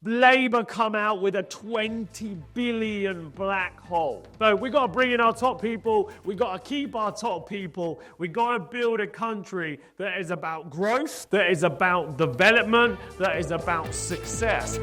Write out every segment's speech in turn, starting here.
Labour come out with a 20 billion black hole. So we got to bring in our top people. We got to keep our top people. We got to build a country that is about growth, that is about development, that is about success.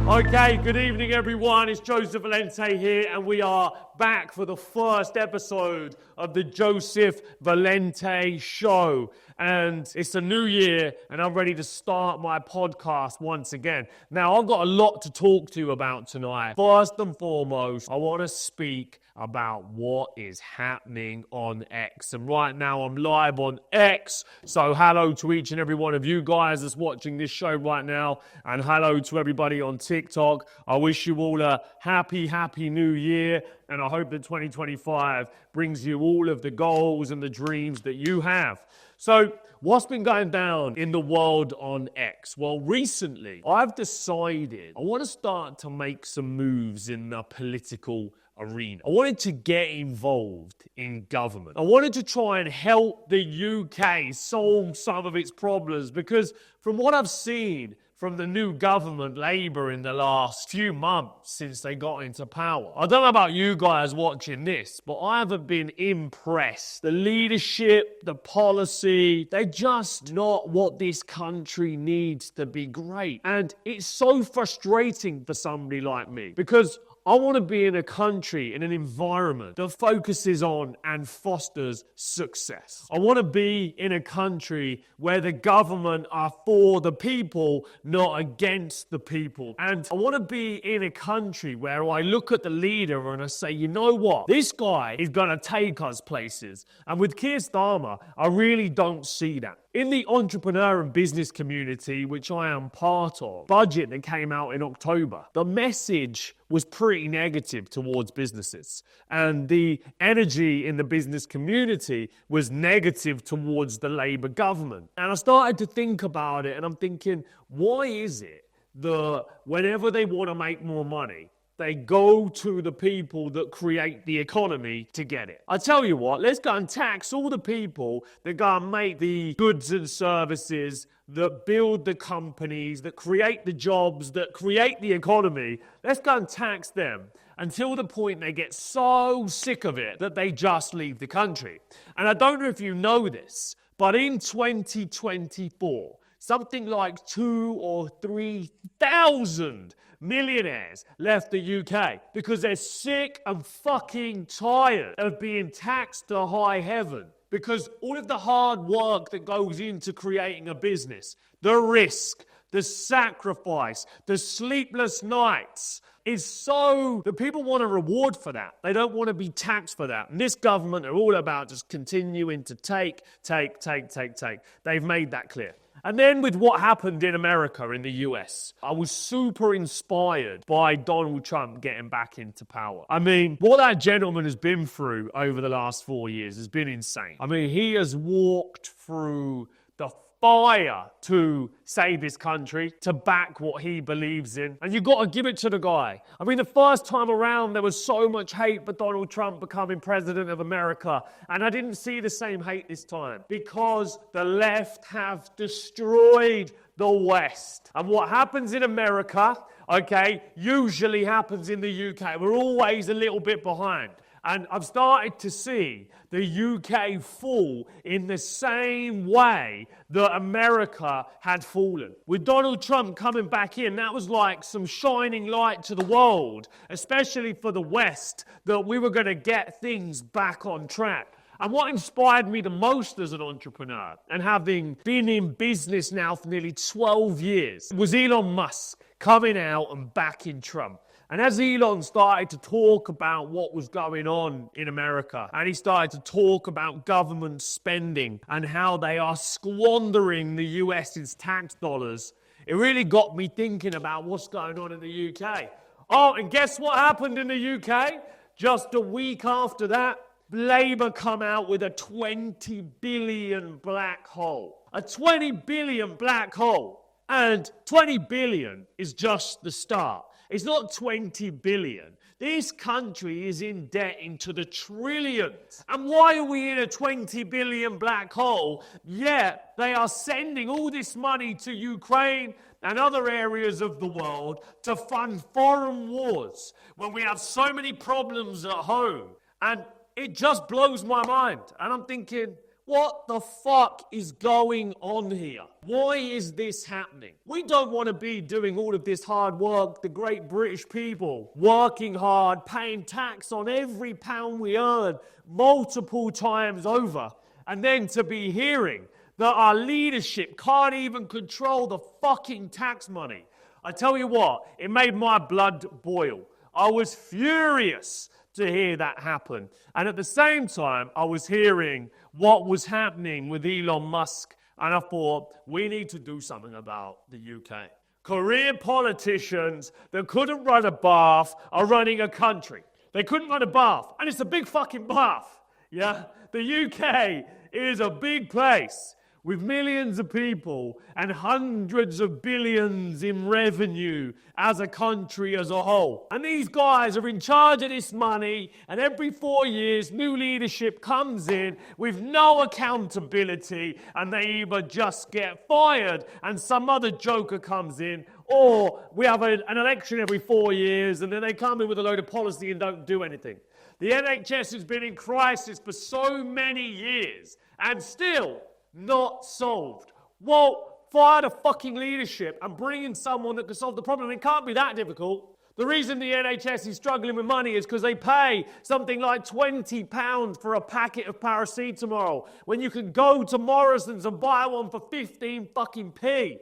Okay, good evening everyone, it's Joseph Valente here and we are back for the first episode of the Joseph Valente Show. And it's a new year and I'm ready to start my podcast once again. Now, I've got a lot to talk to you about tonight. First and foremost, I want to speak about what is happening on X. And right now I'm live on X. So hello to each and every one of you guys that's watching this show right now. And hello to everybody on TikTok. I wish you all a happy new year. And I hope that 2025 brings you all of the goals and the dreams that you have. So what's been going down in the world on X? Well, recently I've decided I want to start to make some moves in the political arena. I wanted to get involved in government. I wanted to try and help the UK solve some of its problems because from what I've seen from the new government, Labour, in the last few months since they got into power. I don't know about you guys watching this, but I haven't been impressed. The leadership, the policy, they're just not what this country needs to be great. And it's so frustrating for somebody like me because I want to be in a country, in an environment that focuses on and fosters success. I want to be in a country where the government are for the people, not against the people. And I want to be in a country where I look at the leader and I say, you know what? This guy is going to take us places. And with Keir Starmer, I really don't see that. In the entrepreneur and business community, which I am part of, budget that came out in October, the message was pretty negative towards businesses. And the energy in the business community was negative towards the Labour government. And I started to think about it and I'm thinking, why is it that whenever they want to make more money, they go to the people that create the economy to get it? I tell you what, let's go and tax all the people that go and make the goods and services, that build the companies, that create the jobs, that create the economy. Let's go and tax them until the point they get so sick of it that they just leave the country. And I don't know if you know this, but in 2024, something like 2,000 or 3,000 millionaires left the UK because they're sick and fucking tired of being taxed to high heaven. Because all of the hard work that goes into creating a business, the risk, the sacrifice, the sleepless nights, is so that people want a reward for that. They don't want to be taxed for that. And this government are all about just continuing to take. They've made that clear. And then with what happened in America, in the US, I was super inspired by Donald Trump getting back into power. I mean, what that gentleman has been through over the last 4 years has been insane. I mean, he has walked through the fire to save his country, to back what he believes in. And you've got to give it to the guy. I mean, the first time around, there was so much hate for Donald Trump becoming president of America. And I didn't see the same hate this time because the left have destroyed the West. And what happens in America, okay, usually happens in the UK. We're always a little bit behind. And I've started to see the UK fall in the same way that America had fallen. With Donald Trump coming back in, that was like some shining light to the world, especially for the West, that we were going to get things back on track. And what inspired me the most as an entrepreneur, and having been in business now for nearly 12 years, was Elon Musk coming out and backing Trump. And as Elon started to talk about what was going on in America, and he started to talk about government spending and how they are squandering the US's tax dollars, it really got me thinking about what's going on in the UK. Oh, and guess what happened in the UK? Just a week after that, Labour come out with a 20 billion black hole. A 20 billion black hole. And 20 billion is just the start. It's not 20 billion. This country is in debt into the trillions. And why are we in a 20 billion black hole? Yet they are sending all this money to Ukraine and other areas of the world to fund foreign wars when we have so many problems at home. And it just blows my mind. And I'm thinking, what the fuck is going on here? Why is this happening? We don't want to be doing all of this hard work, the great British people, working hard, paying tax on every pound we earn multiple times over, and then to be hearing that our leadership can't even control the fucking tax money. I tell you what, it made my blood boil. I was furious to hear that happen. And at the same time, I was hearing what was happening with Elon Musk, and I thought, we need to do something about the UK. Career politicians that couldn't run a bath are running a country. They couldn't run a bath, and it's a big fucking bath, yeah? The UK is a big place with millions of people and hundreds of billions in revenue as a country as a whole. And these guys are in charge of this money, and every 4 years, new leadership comes in with no accountability, and they either just get fired and some other joker comes in, or we have an election every 4 years, and then they come in with a load of policy and don't do anything. The NHS has been in crisis for so many years, and still not solved. Well, fire the fucking leadership and bring in someone that can solve the problem. It can't be that difficult. The reason the NHS is struggling with money is because they pay something like £20 for a packet of paracetamol when you can go to Morrison's and buy one for 15 fucking p.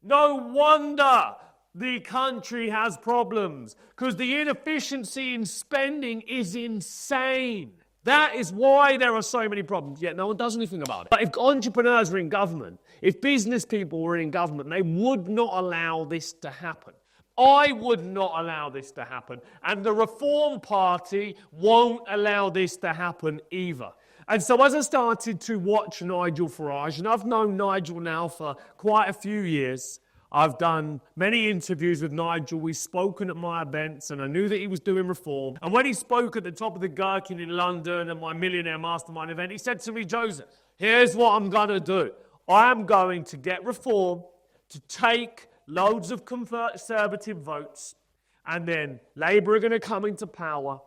No wonder the country has problems, because the inefficiency in spending is insane. That is why there are so many problems, yet no one does anything about it. But if entrepreneurs were in government, if business people were in government, they would not allow this to happen. I would not allow this to happen. And the Reform Party won't allow this to happen either. And so as I started to watch Nigel Farage, and I've known Nigel now for quite a few years, I've done many interviews with Nigel. We've spoken at my events, and I knew that he was doing reform. And when he spoke at the top of the Gherkin in London at my Millionaire Mastermind event, he said to me, Joseph, here's what I'm going to do. I am going to get reform to take loads of conservative votes, and then Labour are going to come into power,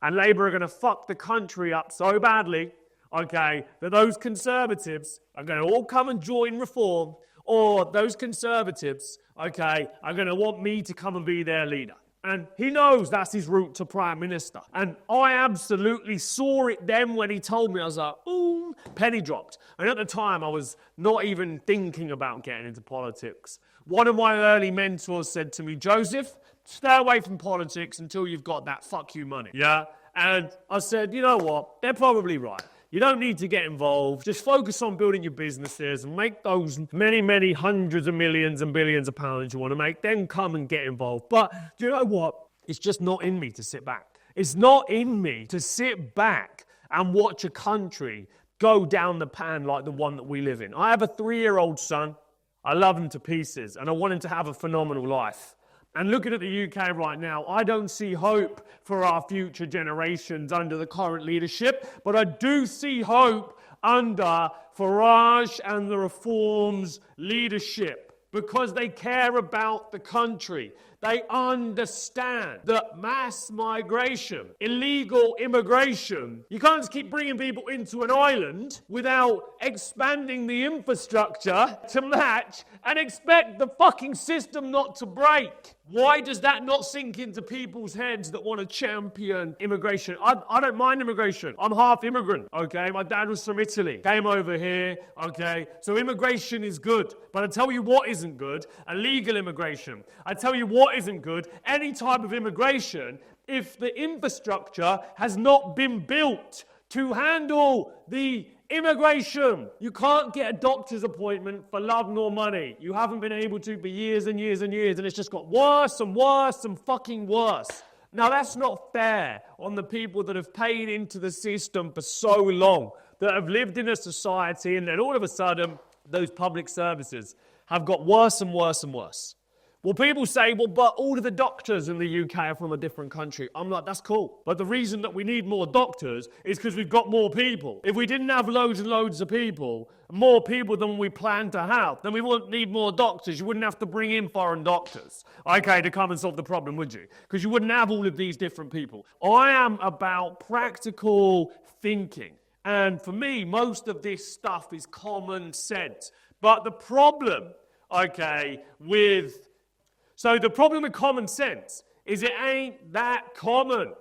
and Labour are going to fuck the country up so badly, okay, that those conservatives are going to all come and join reform, or those conservatives, okay, are going to want me to come and be their leader. And he knows that's his route to Prime Minister. And I absolutely saw it then when he told me. I was like, ooh, penny dropped. And at the time, I was not even thinking about getting into politics. One of my early mentors said to me, Joseph, stay away from politics until you've got that fuck you money. Yeah? And I said, you know what? They're probably right. You don't need to get involved. Just focus on building your businesses and make those many, many hundreds of millions and billions of pounds you want to make. Then come and get involved. But do you know what? It's just not in me to sit back. It's not in me to sit back and watch a country go down the pan like the one that we live in. I have a 3-year-old son. I love him to pieces, and I want him to have a phenomenal life. And looking at the UK right now, I don't see hope for our future generations under the current leadership, but I do see hope under Farage and the Reform's leadership, because they care about the country. They understand that mass migration, illegal immigration, you can't just keep bringing people into an island without expanding the infrastructure to match and expect the fucking system not to break. Why does that not sink into people's heads that want to champion immigration? I don't mind immigration. I'm half immigrant, okay? My dad was from Italy, came over here, okay? So immigration is good. But I tell you what isn't good, illegal immigration. I tell you what isn't good, any type of immigration, if the infrastructure has not been built to handle the immigration. You can't get a doctor's appointment for love nor money. You haven't been able to for years and years and years, and it's just got worse and worse and fucking worse. Now, that's not fair on the people that have paid into the system for so long, that have lived in a society, and then all of a sudden, those public services have got worse and worse and worse. Well, people say, well, but all of the doctors in the UK are from a different country. I'm like, that's cool. But the reason that we need more doctors is because we've got more people. If we didn't have loads and loads of people, more people than we plan to have, then we wouldn't need more doctors. You wouldn't have to bring in foreign doctors, okay, to come and solve the problem, would you? Because you wouldn't have all of these different people. I am about practical thinking. And for me, most of this stuff is common sense. But the problem, okay, the problem with common sense is it ain't that common,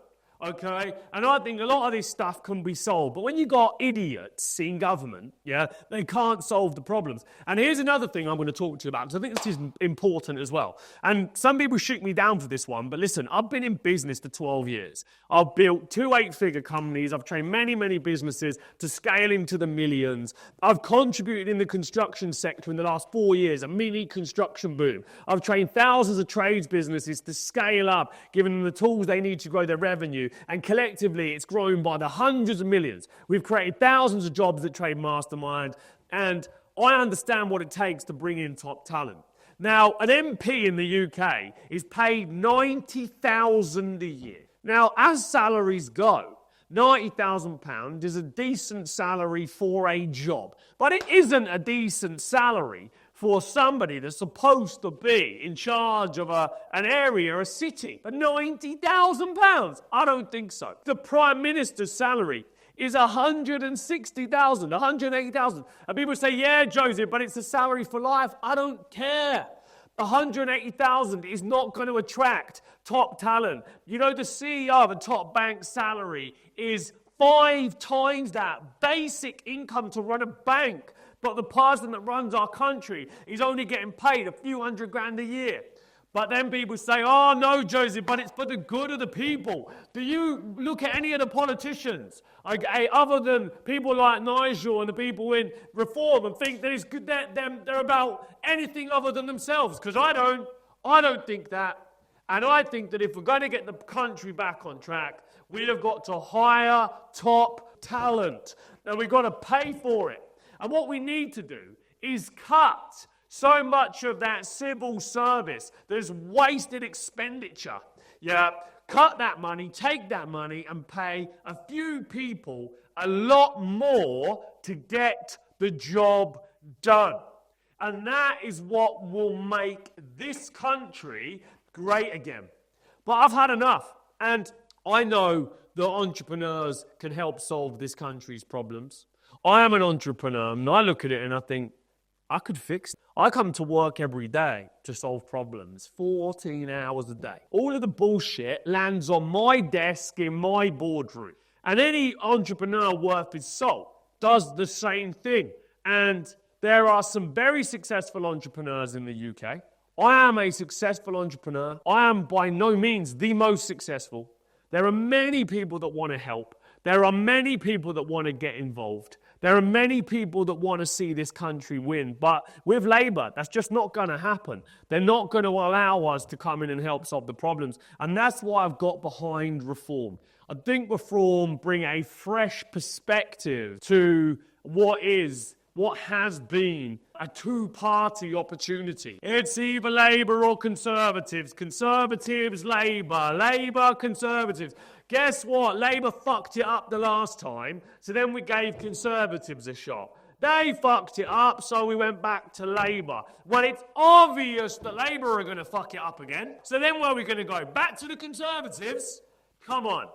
okay? And I think a lot of this stuff can be solved. But when you got idiots in government, yeah, they can't solve the problems. And here's another thing I'm going to talk to you about, because I think this is important as well. And some people shoot me down for this one, but listen, I've been in business for 12 years. I've built 2 8-figure companies. I've trained many, many businesses to scale into the millions. I've contributed in the construction sector in the last 4 years, a mini construction boom. I've trained thousands of trades businesses to scale up, giving them the tools they need to grow their revenue. And collectively, it's grown by the hundreds of millions. We've created thousands of jobs at Trade Mastermind, and I understand what it takes to bring in top talent. Now, an MP in the UK is paid £90,000 a year. Now, as salaries go, £90,000 is a decent salary for a job, but it isn't a decent salary for somebody that's supposed to be in charge of an area, a city. But £90,000? I don't think so. The Prime Minister's salary is £160,000, £180,000. And people say, yeah, Joseph, but it's a salary for life. I don't care. £180,000 is not going to attract top talent. You know, the CEO of a top bank salary is 5 times that basic income to run a bank. But the person that runs our country is only getting paid a few $100,000 a year. But then people say, oh no, Joseph, but it's for the good of the people. Do you look at any of the politicians, okay, other than people like Nigel and the people in Reform, and think that it's good that they're about anything other than themselves? Because I don't think that. And I think that if we're going to get the country back on track, we have got to hire top talent. And we've got to pay for it. And what we need to do is cut so much of that civil service. There's wasted expenditure. Yeah, cut that money, take that money and pay a few people a lot more to get the job done. And that is what will make this country great again. But I've had enough. And I know that entrepreneurs can help solve this country's problems. I am an entrepreneur, and I look at it and I think, I could fix it. I come to work every day to solve problems, 14 hours a day. All of the bullshit lands on my desk in my boardroom. And any entrepreneur worth his salt does the same thing. And there are some very successful entrepreneurs in the UK. I am a successful entrepreneur. I am by no means the most successful. There are many people that want to help. There are many people that want to get involved. There are many people that want to see this country win. But with Labour, that's just not going to happen. They're not going to allow us to come in and help solve the problems. And that's why I've got behind Reform. I think Reform bring a fresh perspective to what has been a two-party opportunity. It's either Labour or Conservatives. Conservatives, Labour. Labour, Conservatives. Guess what? Labour fucked it up the last time, so then we gave Conservatives a shot. They fucked it up, so we went back to Labour. Well, it's obvious that Labour are going to fuck it up again. So then where are we going to go? Back to the Conservatives? Come on.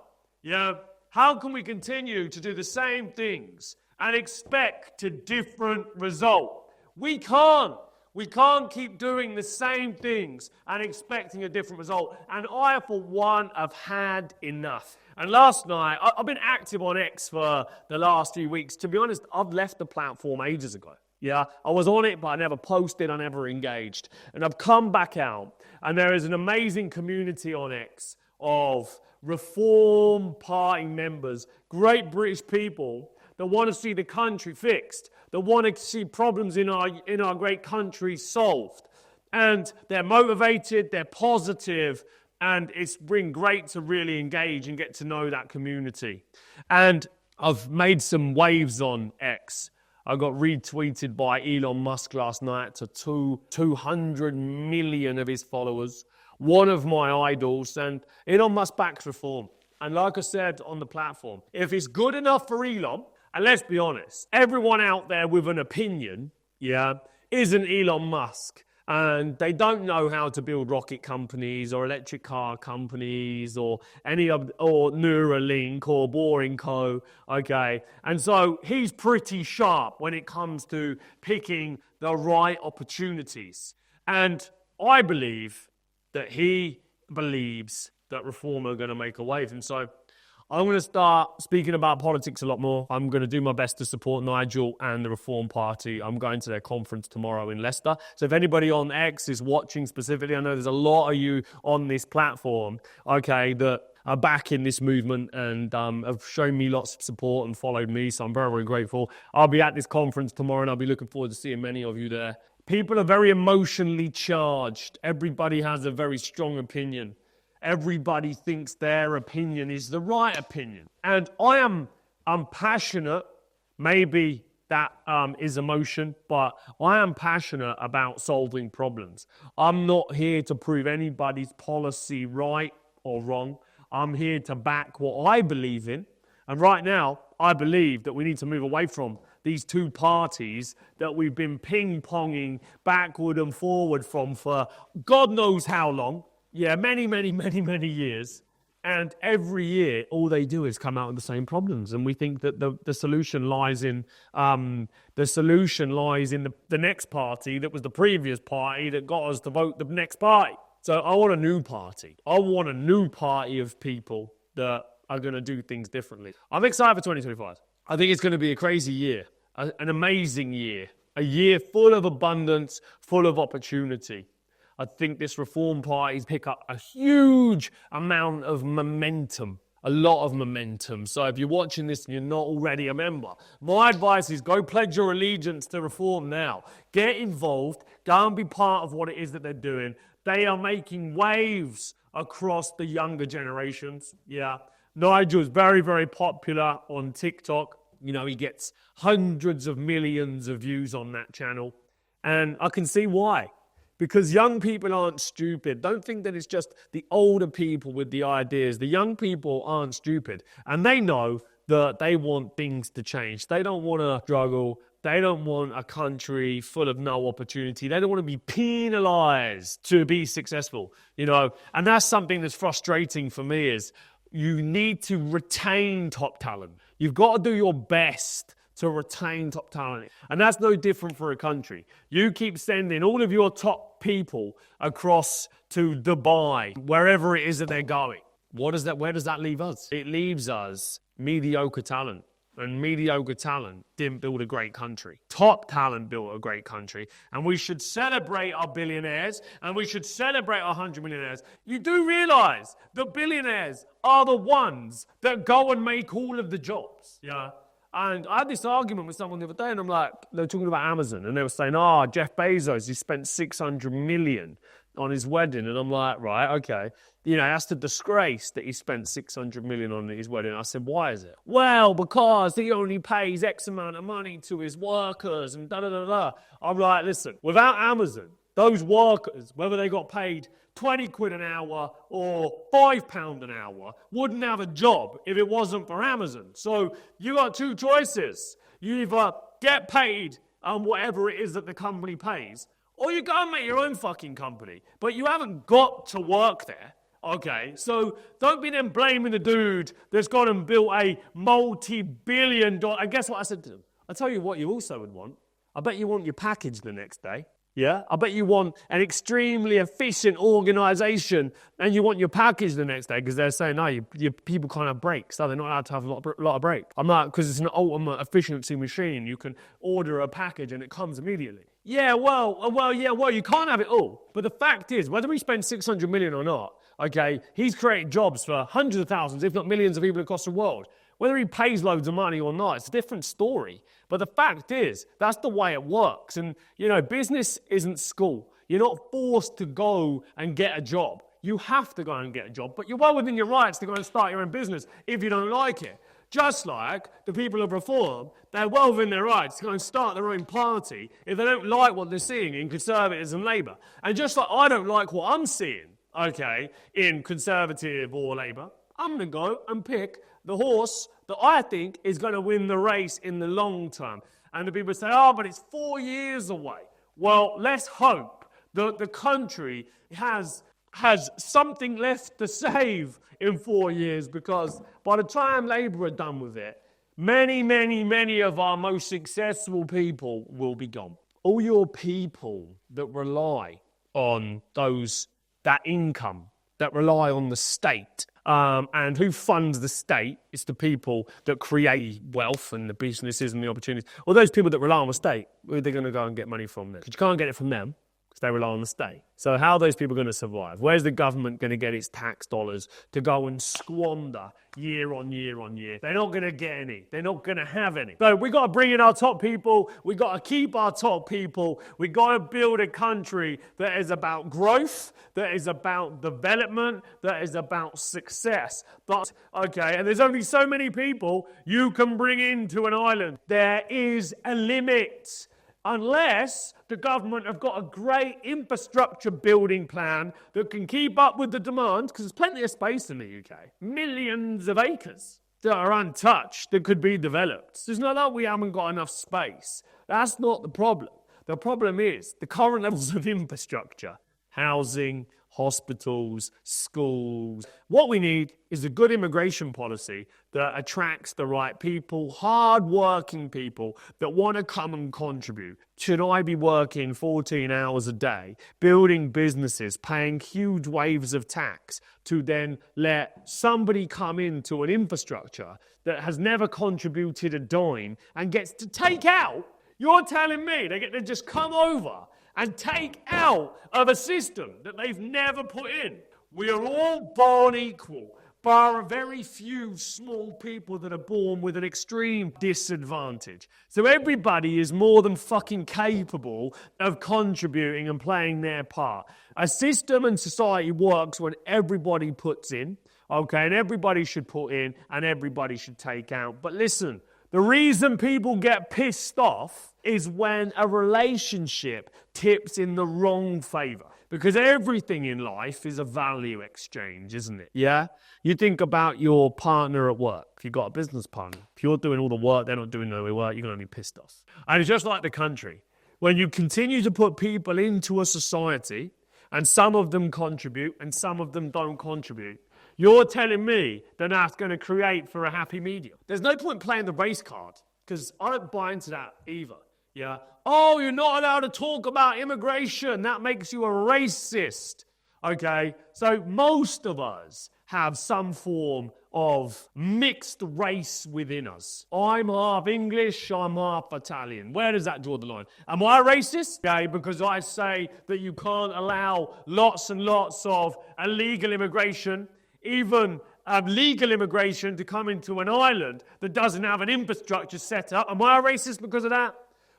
How can we continue to do the same things and expect a different result? We can't. We can't keep doing the same things and expecting a different result. And I, for one, have had enough. And last night, I've been active on X for the last few weeks. To be honest, I've left the platform ages ago. Yeah, I was on it, but I never posted, I never engaged. And I've come back out, and there is an amazing community on X of Reform Party members, great British people that want to see the country fixed, that want to see problems in our great country solved. And they're motivated, they're positive, and it's been great to really engage and get to know that community. And I've made some waves on X I got retweeted by Elon Musk last night to 200 million of his followers. One of my idols, and Elon Musk backs reform. And like I said on the platform, if it's good enough for Elon, and let's be honest, everyone out there with an opinion, isn't Elon Musk. And they don't know how to build rocket companies or electric car companies or or Neuralink or Boring Co. Okay. And so he's pretty sharp when it comes to picking the right opportunities. And I believe that he believes that reform are going to make a wave. And so I'm going to start speaking about politics a lot more. I'm going to do my best to support Nigel and the Reform Party. I'm going to their conference tomorrow in Leicester. So if anybody on X is watching specifically, I know there's a lot of you on this platform, okay, that are back in this movement and have shown me lots of support and followed me. So I'm very, very grateful. I'll be at this conference tomorrow and I'll be looking forward to seeing many of you there. People are very emotionally charged. Everybody has a very strong opinion. Everybody thinks their opinion is the right opinion. And I'm passionate. Maybe that is emotion, but I am passionate about solving problems. I'm not here to prove anybody's policy right or wrong. I'm here to back what I believe in. And right now, I believe that we need to move away from these two parties that we've been ping-ponging backward and forward from for God knows how long. Yeah, many, many, many, many years. And every year, all they do is come out with the same problems. And we think that the solution lies in the next party that was the previous party that got us to vote the next party. So I want a new party. I want a new party of people that are going to do things differently. I'm excited for 2025. I think it's going to be a crazy year, an amazing year, a year full of abundance, full of opportunity. I think this Reform Party's pick up a huge amount of momentum, a lot of momentum. So if you're watching this and you're not already a member, my advice is go pledge your allegiance to Reform now. Get involved, go and be part of what it is that they're doing. They are making waves across the younger generations. Yeah. Nigel's very, very popular on TikTok. You know, he gets hundreds of millions of views on that channel. And I can see why. Because young people aren't stupid. Don't think that it's just the older people with the ideas. The young people aren't stupid. And they know that they want things to change. They don't want to struggle. They don't want a country full of no opportunity. They don't want to be penalized to be successful, you know. And that's something that's frustrating for me is you need to retain top talent. You've got to do your best to retain top talent. And that's no different for a country. You keep sending all of your top people across to Dubai, wherever it is that they're going. Where does that leave us? It leaves us mediocre talent. And mediocre talent didn't build a great country. Top talent built a great country. And we should celebrate our billionaires and we should celebrate our 100 millionaires. You do realize the billionaires are the ones that go and make all of the jobs. Yeah. And I had this argument with someone the other day, and I'm like, they were talking about Amazon, and they were saying, Jeff Bezos, he spent 600 million on his wedding. And I'm like, right, okay. You know, that's the disgrace that he spent 600 million on his wedding. I said, why is it? Well, because he only pays X amount of money to his workers and da-da-da-da. I'm like, listen, without Amazon, those workers, whether they got paid 20 quid an hour or £5 an hour, wouldn't have a job if it wasn't for Amazon. So you got two choices. You either get paid whatever it is that the company pays, or you go and make your own fucking company. But you haven't got to work there. Okay, so don't be then blaming the dude that's gone and built a multi-billion dollar. And guess what I said to them? I'll tell you what you also would want. I bet you want your package the next day. Yeah, I bet you want an extremely efficient organization and you want your package the next day because they're saying, no, your people can't have breaks. So they're not allowed to have a lot of breaks. I'm like, because it's an ultimate efficiency machine. You can order a package and it comes immediately. Yeah, well, you can't have it all. But the fact is, whether we spend 600 million or not, okay, he's created jobs for hundreds of thousands, if not millions of people across the world. Whether he pays loads of money or not, it's a different story. But the fact is, that's the way it works. And, you know, business isn't school. You're not forced to go and get a job. You have to go and get a job, but you're well within your rights to go and start your own business if you don't like it. Just like the people of Reform, they're well within their rights to go and start their own party if they don't like what they're seeing in Conservatives and Labour. And just like I don't like what I'm seeing, okay, in Conservative or Labour, I'm going to go and pick the horse that I think is going to win the race in the long term. And the people say, oh, but it's 4 years away. Well, let's hope that the country has something left to save in 4 years, because by the time Labour are done with it, many of our most successful people will be gone. All your people that rely on that income, that rely on the state, and who funds the state? It's the people that create wealth and the businesses and the opportunities. Well, those people that rely on the state, where are they going to go and get money from then? Because you can't get it from them, because they rely on the state. So how are those people going to survive? Where's the government going to get its tax dollars to go and squander year on year on year? They're not going to get any. They're not going to have any. So we got to bring in our top people. We got to keep our top people. We got to build a country that is about growth, that is about development, that is about success. But, okay, and there's only so many people you can bring into an island. There is a limit. Unless the government have got a great infrastructure building plan that can keep up with the demand, because there's plenty of space in the UK. Millions of acres that are untouched that could be developed. It's not that we haven't got enough space. That's not the problem. The problem is the current levels of infrastructure, housing, hospitals, schools. What we need is a good immigration policy that attracts the right people, hard-working people that want to come and contribute. Should I be working 14 hours a day, building businesses, paying huge waves of tax to then let somebody come into an infrastructure that has never contributed a dime and gets to take out? You're telling me they get to just come over and take out of a system that they've never put in? We are all born equal, bar a very few small people that are born with an extreme disadvantage. So everybody is more than fucking capable of contributing and playing their part. A system and society works when everybody puts in, okay, and everybody should put in and everybody should take out. But listen, the reason people get pissed off is when a relationship tips in the wrong favor. Because everything in life is a value exchange, isn't it? Yeah? You think about your partner at work. If you've got a business partner, if you're doing all the work, they're not doing the work, you're going to be pissed off. And it's just like the country. When you continue to put people into a society, and some of them contribute and some of them don't contribute, you're telling me that that's going to create for a happy medium. There's no point playing the race card, because I don't buy into that either. Yeah. Oh, you're not allowed to talk about immigration. That makes you a racist. Okay. So most of us have some form of mixed race within us. I'm half English, I'm half Italian. Where does that draw the line? Am I a racist? Okay, because I say that you can't allow lots and lots of illegal immigration, even legal immigration, to come into an island that doesn't have an infrastructure set up. Am I a racist because of that?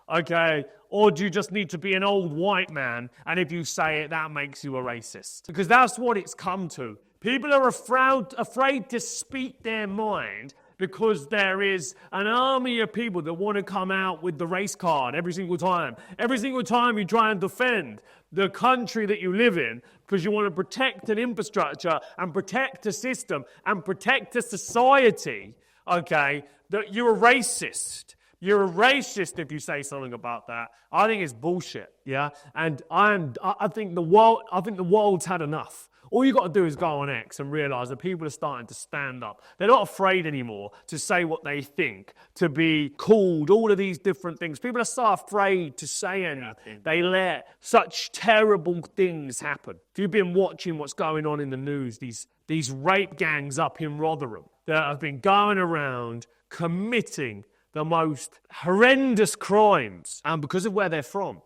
Okay, or do you just need to be an old white man, and if you say it, that makes you a racist? Because that's what it's come to. People are afraid to speak their mind because there is an army of people that want to come out with the race card every single time. Every single time you try and defend the country that you live in, because you want to protect an infrastructure and protect a system and protect a society, okay, that you're a racist. You're a racist if you say something about that. I think it's bullshit, yeah? And I think the world's had enough. All you got to do is go on X and realize that people are starting to stand up. They're not afraid anymore to say what they think, to be called, all of these different things. People are so afraid to say anything. They let such terrible things happen. If you've been watching what's going on in the news, these rape gangs up in Rotherham that have been going around committing the most horrendous crimes, and because of where they're from,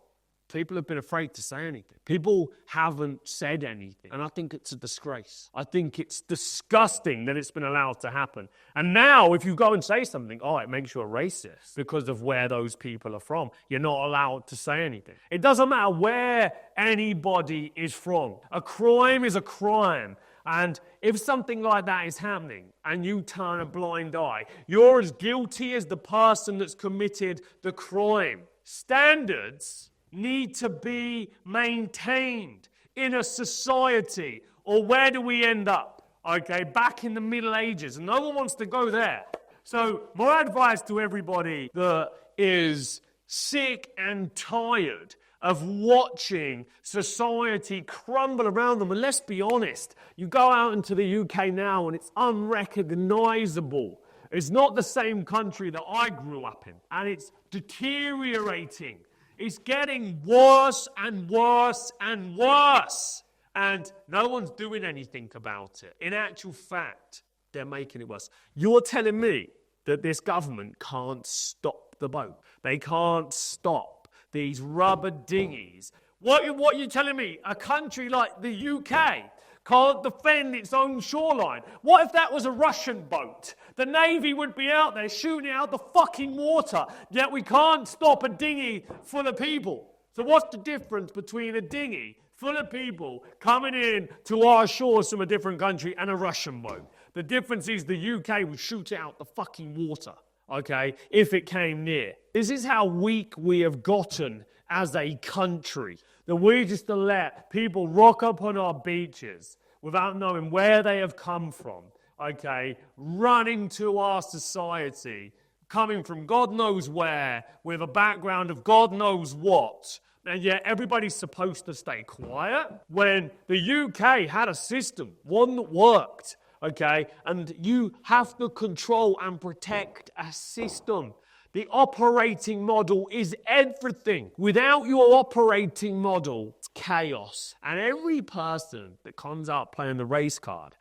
people have been afraid to say anything. People haven't said anything, and I think it's a disgrace. I think it's disgusting that it's been allowed to happen. And now, if you go and say something, it makes you a racist because of where those people are from. You're not allowed to say anything. It doesn't matter where anybody is from. A crime is a crime. And if something like that is happening and you turn a blind eye, you're as guilty as the person that's committed the crime. Standards need to be maintained in a society, or where do we end up? Okay, back in the Middle Ages, and no one wants to go there. So my advice to everybody that is sick and tired of watching society crumble around them. And let's be honest, you go out into the UK now and it's unrecognizable. It's not the same country that I grew up in. And it's deteriorating. It's getting worse and worse and worse. And no one's doing anything about it. In actual fact, they're making it worse. You're telling me that this government can't stop the boat. They can't stop these rubber dinghies. What are you telling me? A country like the UK can't defend its own shoreline? What if that was a Russian boat? The Navy would be out there shooting it out the fucking water, yet we can't stop a dinghy full of people. So what's the difference between a dinghy full of people coming in to our shores from a different country and a Russian boat? The difference is the UK would shoot it out the fucking water, okay, if it came near. This is how weak we have gotten as a country, that we just let people rock up on our beaches without knowing where they have come from, okay, running to our society, coming from God knows where, with a background of God knows what, and yet everybody's supposed to stay quiet, when the UK had a system, one that worked, okay, and you have to control and protect a system. The operating model is everything. Without your operating model, it's chaos. And every person that comes out playing the race card,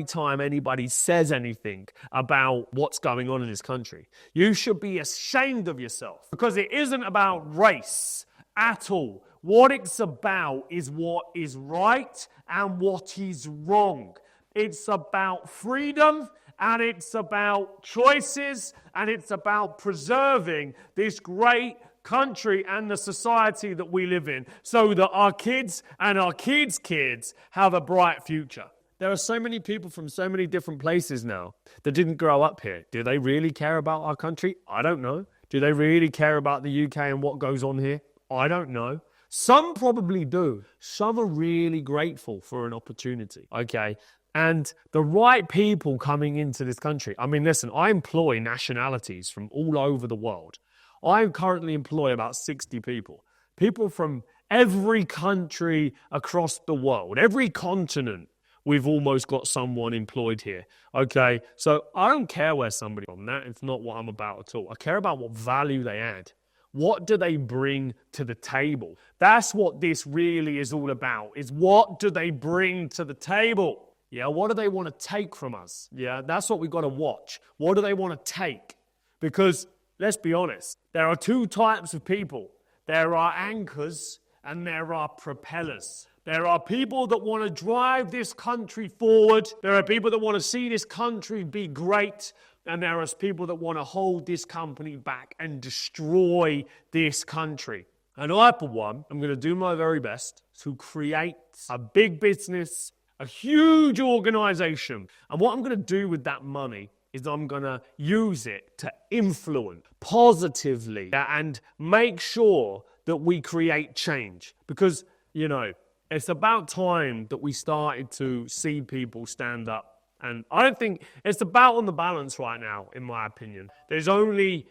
time anybody says anything about what's going on in this country, you should be ashamed of yourself, because it isn't about race at all. What it's about is what is right and what is wrong. It's about freedom, and it's about choices, and it's about preserving this great country and the society that we live in, so that our kids and our kids' kids have a bright future. There are so many people from so many different places now that didn't grow up here. Do they really care about our country? I don't know. Do they really care about the UK and what goes on here? I don't know. Some probably do. Some are really grateful for an opportunity, okay? And the right people coming into this country. I mean, listen, I employ nationalities from all over the world. I currently employ about 60 people. People from every country across the world, every continent. We've almost got someone employed here, okay? So I don't care where somebody's from. That is not what I'm about at all. I care about what value they add. What do they bring to the table? That's what this really is all about, is what do they bring to the table? Yeah, what do they want to take from us? Yeah, that's what we've got to watch. What do they want to take? Because, let's be honest, there are two types of people. There are anchors and there are propellers. There are people that want to drive this country forward. There are people that want to see this country be great. And there are people that want to hold this company back and destroy this country. And I, for one, am going to do my very best to create a big business, a huge organization. And what I'm going to do with that money is I'm going to use it to influence positively and make sure that we create change. Because, you know, it's about time that we started to see people stand up. And I don't think it's about on the balance right now, in my opinion. There's only,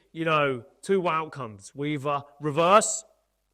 two outcomes. We either reverse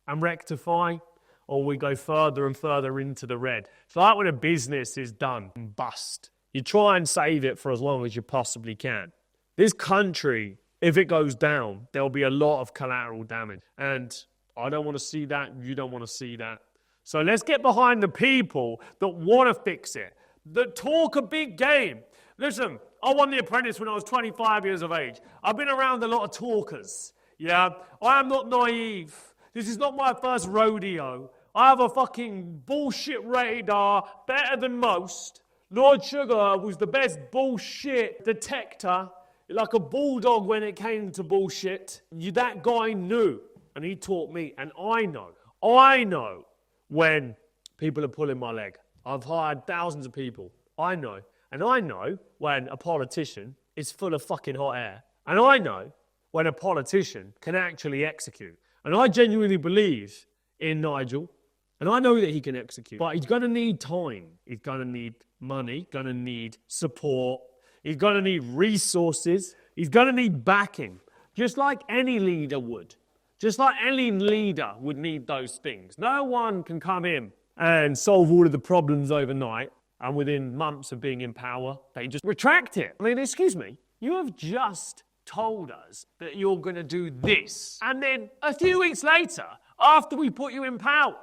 and rectify, or we go further and further into the red. It's like when a business is done and bust. You try and save it for as long as you possibly can. This country, if it goes down, there'll be a lot of collateral damage. And I don't want to see that. You don't want to see that. So let's get behind the people that want to fix it, that talk a big game. Listen, I won the Apprentice when I was 25 years of age. I've been around a lot of talkers. Yeah, I am not naive. This is not my first rodeo. I have a fucking bullshit radar better than most. Lord Sugar was the best bullshit detector, like a bulldog when it came to bullshit. That guy knew, and he taught me, and I know when people are pulling my leg. I've hired thousands of people. I know. And I know when a politician is full of fucking hot air. And I know when a politician can actually execute. And I genuinely believe in Nigel. And I know that he can execute. But he's going to need time. He's going to need money. Going to need support. He's going to need resources. He's going to need backing. Just like any leader would. Just like any leader would need those things. No one can come in and solve all of the problems overnight. And within months of being in power, they just retract it. I mean, excuse me. You have just told us that you're going to do this. And then a few weeks later, after we put you in power,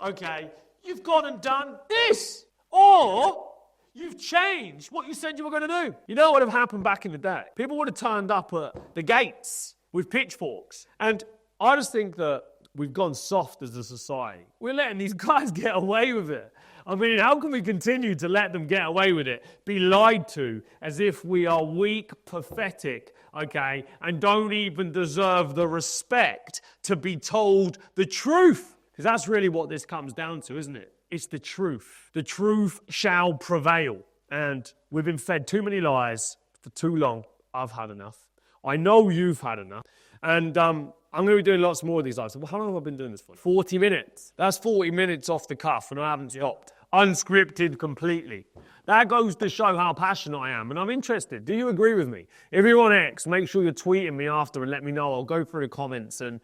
okay, you've gone and done this. Or you've changed what you said you were going to do. You know what would have happened back in the day? People would have turned up at the gates with pitchforks. And I just think that we've gone soft as a society. We're letting these guys get away with it. I mean, how can we continue to let them get away with it, be lied to as if we are weak, pathetic, okay, and don't even deserve the respect to be told the truth? Because that's really what this comes down to, isn't it? It's the truth. The truth shall prevail. And we've been fed too many lies for too long. I've had enough. I know you've had enough. And I'm going to be doing lots more of these lives. Well, how long have I been doing this for? 40 minutes. That's 40 minutes off the cuff, and I haven't stopped. Unscripted completely. That goes to show how passionate I am, and I'm interested. Do you agree with me? If you're on X, make sure you're tweeting me after and let me know. I'll go through the comments and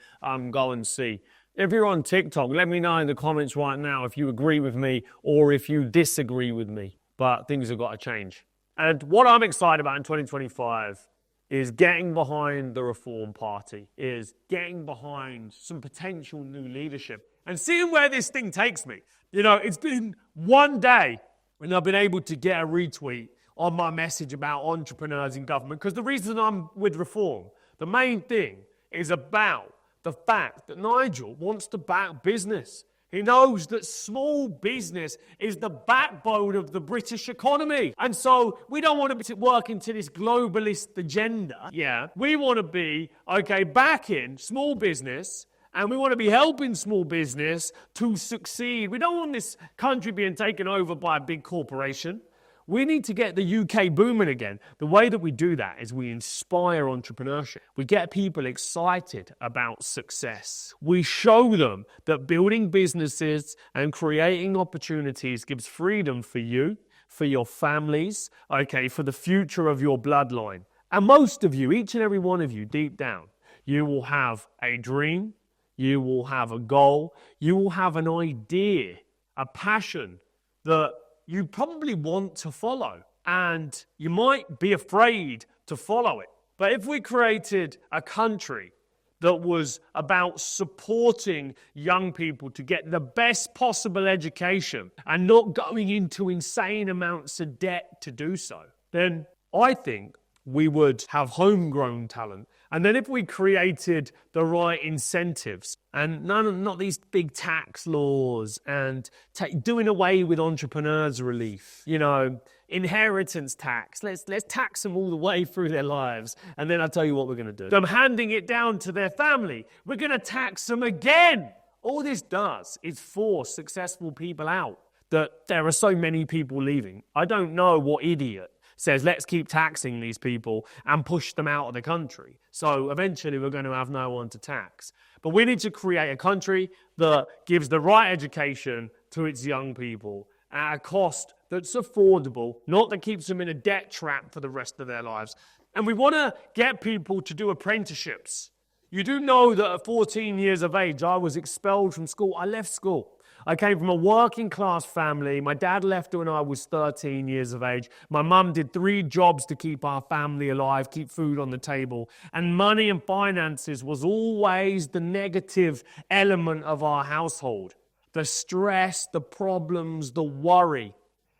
go and see. If you're on TikTok, let me know in the comments right now if you agree with me or if you disagree with me. But things have got to change. And what I'm excited about in 2025 is getting behind the Reform Party, is getting behind some potential new leadership and seeing where this thing takes me. You know, it's been one day when I've been able to get a retweet on my message about entrepreneurs in government, because the reason I'm with Reform, the main thing is about the fact that Nigel wants to back business. He knows that small business is the backbone of the British economy. And so we don't want to work into this globalist agenda. Yeah, we want to be, backing small business, and we want to be helping small business to succeed. We don't want this country being taken over by a big corporation. We need to get the UK booming again. The way that we do that is we inspire entrepreneurship. We get people excited about success. We show them that building businesses and creating opportunities gives freedom for you, for your families, for the future of your bloodline. And most of you, each and every one of you, deep down, you will have a dream, you will have a goal, you will have an idea, a passion that you probably want to follow, and you might be afraid to follow it. But if we created a country that was about supporting young people to get the best possible education and not going into insane amounts of debt to do so, then I think we would have homegrown talent. And then if we created the right incentives and not these big tax laws and doing away with entrepreneurs relief, inheritance tax, let's tax them all the way through their lives. And then I'll tell you what we're going to do. Them handing it down to their family, we're going to tax them again. All this does is force successful people out. That there are so many people leaving. I don't know what idiot says, let's keep taxing these people and push them out of the country. So eventually we're going to have no one to tax. But we need to create a country that gives the right education to its young people at a cost that's affordable, not that keeps them in a debt trap for the rest of their lives. And we want to get people to do apprenticeships. You do know that at 14 years of age, I was expelled from school. I left school. I came from a working class family. My dad left when I was 13 years of age. My mum did 3 jobs to keep our family alive, keep food on the table. And money and finances was always the negative element of our household. The stress, the problems, the worry.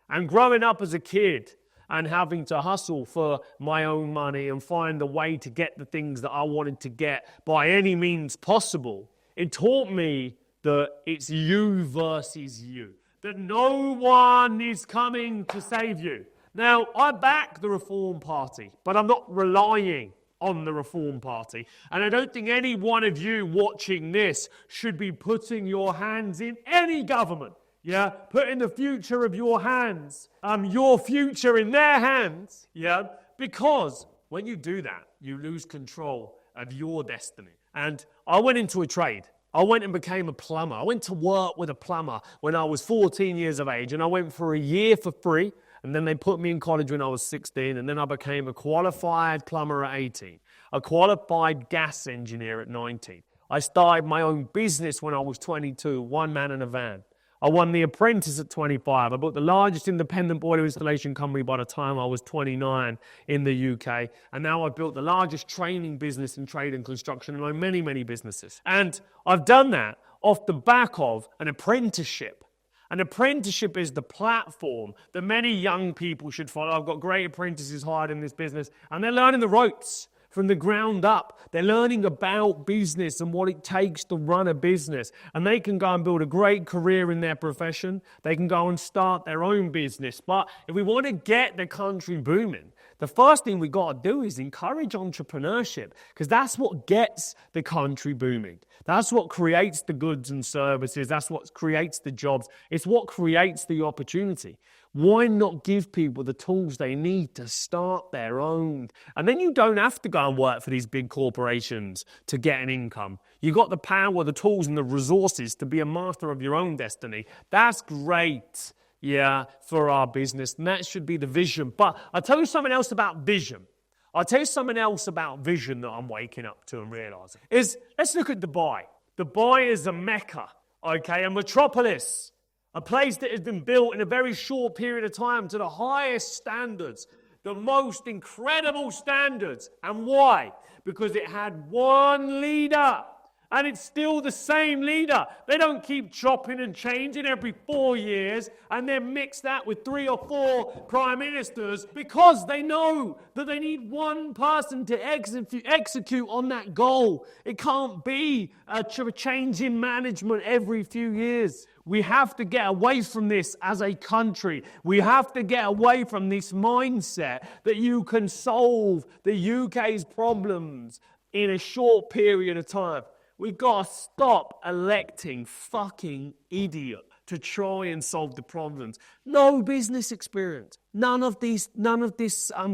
And growing up as a kid and having to hustle for my own money and find a way to get the things that I wanted to get by any means possible, it taught me that it's you versus you, that no one is coming to save you. Now, I back the Reform Party, but I'm not relying on the Reform Party. And I don't think any one of you watching this should be putting your hands in any government. Yeah, putting the future of your hands, your future in their hands. Yeah, because when you do that, you lose control of your destiny. And I went into a trade. I went and became a plumber. I went to work with a plumber when I was 14 years of age, and I went for a year for free, and then they put me in college when I was 16, and then I became a qualified plumber at 18, a qualified gas engineer at 19. I started my own business when I was 22, one man in a van. I won the Apprentice at 25. I built the largest independent boiler installation company by the time I was 29 in the UK. And now I've built the largest training business in trade and construction, and I own many, many businesses. And I've done that off the back of an apprenticeship. An apprenticeship is the platform that many young people should follow. I've got great apprentices hired in this business, and they're learning the ropes from the ground up. They're learning about business and what it takes to run a business. And they can go and build a great career in their profession. They can go and start their own business. But if we want to get the country booming, the first thing we got to do is encourage entrepreneurship, because that's what gets the country booming. That's what creates the goods and services. That's what creates the jobs. It's what creates the opportunity. Why not give people the tools they need to start their own? And then you don't have to go and work for these big corporations to get an income. You got the power, the tools, and the resources to be a master of your own destiny. That's great, yeah, for our business. And that should be the vision. But I'll tell you something else about vision. I'll tell you something else about vision that I'm waking up to and realizing. Let's look at Dubai. Dubai is a mecca, okay, a metropolis. A place that has been built in a very short period of time to the highest standards, the most incredible standards. And why? Because it had one leader, and it's still the same leader. They don't keep chopping and changing every 4 years and then mix that with 3 or 4 prime ministers, because they know that they need one person to execute on that goal. It can't be a change in management every few years. We have to get away from this as a country. We have to get away from this mindset that you can solve the UK's problems in a short period of time. We've got to stop electing fucking idiot to try and solve the problems. No business experience. None of this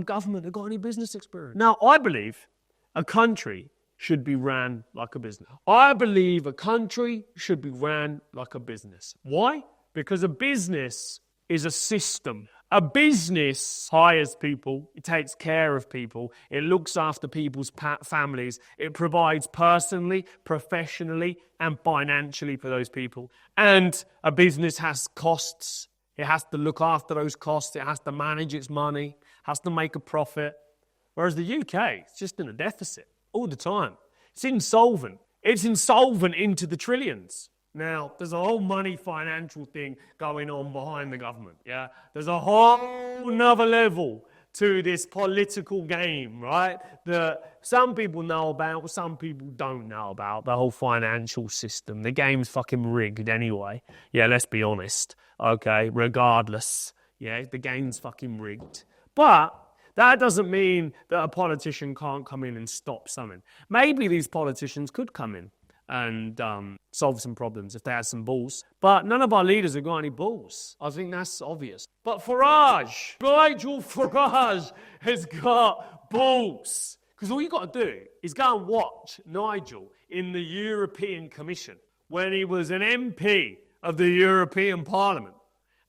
government have got any business experience. Now, I believe a country should be ran like a business. I believe a country should be ran like a business. Why? Because a business is a system. A business hires people, it takes care of people, it looks after people's families, it provides personally, professionally, and financially for those people. And a business has costs. It has to look after those costs. It has to manage its money, has to make a profit. Whereas the UK, it's just in a deficit all the time. It's insolvent. It's insolvent into the trillions. Now, there's a whole money financial thing going on behind the government, yeah? There's a whole nother level to this political game, right? That some people know about, some people don't know about, the whole financial system. The game's fucking rigged anyway. Yeah, let's be honest, okay? Regardless, yeah, the game's fucking rigged. But that doesn't mean that a politician can't come in and stop something. Maybe these politicians could come in and solve some problems if they had some balls. But none of our leaders have got any balls. I think that's obvious. But Farage, Nigel Farage has got balls. Because all you got to do is go and watch Nigel in the European Commission when he was an MP of the European Parliament.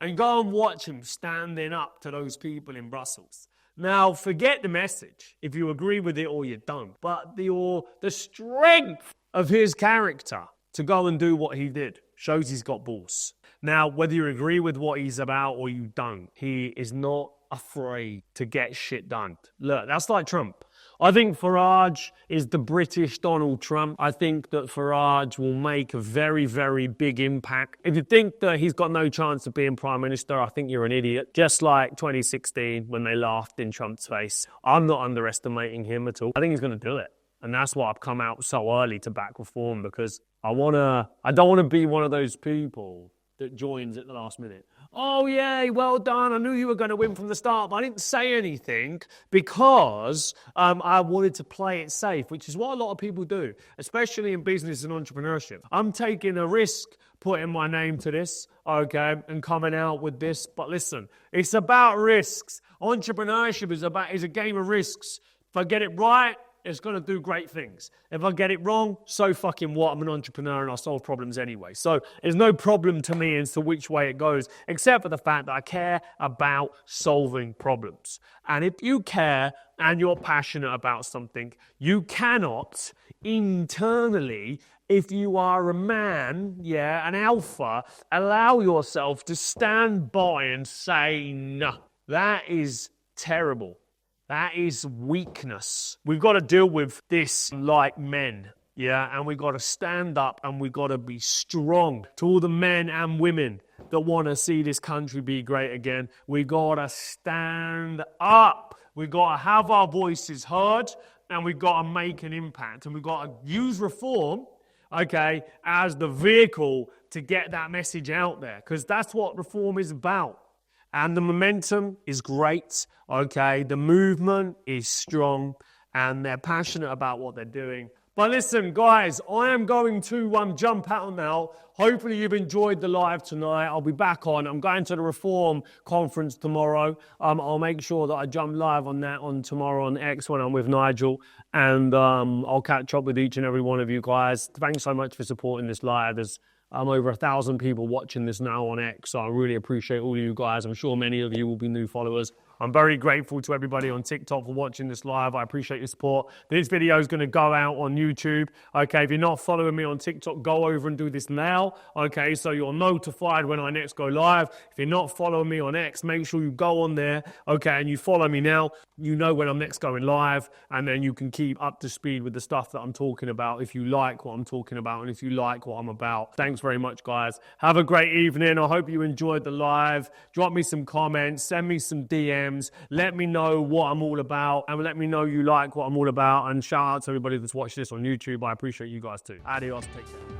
And go and watch him standing up to those people in Brussels. Now, forget the message, if you agree with it or you don't. But the strength of his character to go and do what he did shows he's got balls. Now, whether you agree with what he's about or you don't, he is not afraid to get shit done. Look, that's like Trump. I think Farage is the British Donald Trump. I think that Farage will make a very, very big impact. If you think that he's got no chance of being Prime Minister, I think you're an idiot. Just like 2016 when they laughed in Trump's face. I'm not underestimating him at all. I think he's going to do it. And that's why I've come out so early to back reform, because I don't want to be one of those people that joins at the last minute. Oh, yeah, well done. I knew you were going to win from the start, but I didn't say anything because I wanted to play it safe, which is what a lot of people do, especially in business and entrepreneurship. I'm taking a risk putting my name to this, okay, and coming out with this. But listen, it's about risks. Entrepreneurship is a game of risks. If I get it right, it's going to do great things. If I get it wrong, so fucking what? I'm an entrepreneur and I solve problems anyway. So there's no problem to me as to which way it goes, except for the fact that I care about solving problems. And if you care and you're passionate about something, you cannot internally, if you are a man, an alpha, allow yourself to stand by and say, no, that is terrible. That is weakness. We've got to deal with this like men, and we've got to stand up and we've got to be strong. To all the men and women that want to see this country be great again, we've got to stand up. We've got to have our voices heard and we've got to make an impact. And we've got to use reform, as the vehicle to get that message out there, because that's what reform is about. And the momentum is great, the movement is strong, and they're passionate about what they're doing. But listen, guys, I am going to jump out now. Hopefully you've enjoyed the live tonight. I'll be back on. I'm going to the Reform Conference tomorrow. I'll make sure that I jump live on that on tomorrow on X when I'm with Nigel. And I'll catch up with each and every one of you guys. Thanks so much for supporting this live. There's over 1,000 people watching this now on X, so I really appreciate all of you guys. I'm sure many of you will be new followers. I'm very grateful to everybody on TikTok for watching this live. I appreciate your support. This video is going to go out on YouTube. If you're not following me on TikTok, go over and do this now. So you're notified when I next go live. If you're not following me on X, make sure you go on there, and you follow me now. You know when I'm next going live, and then you can keep up to speed with the stuff that I'm talking about if you like what I'm talking about and if you like what I'm about. Thanks very much, guys. Have a great evening. I hope you enjoyed the live. Drop me some comments. Send me some DMs. Let me know what I'm all about, and let me know you like what I'm all about. And shout out to everybody that's watched this on YouTube. I appreciate you guys too. Adios. Take care.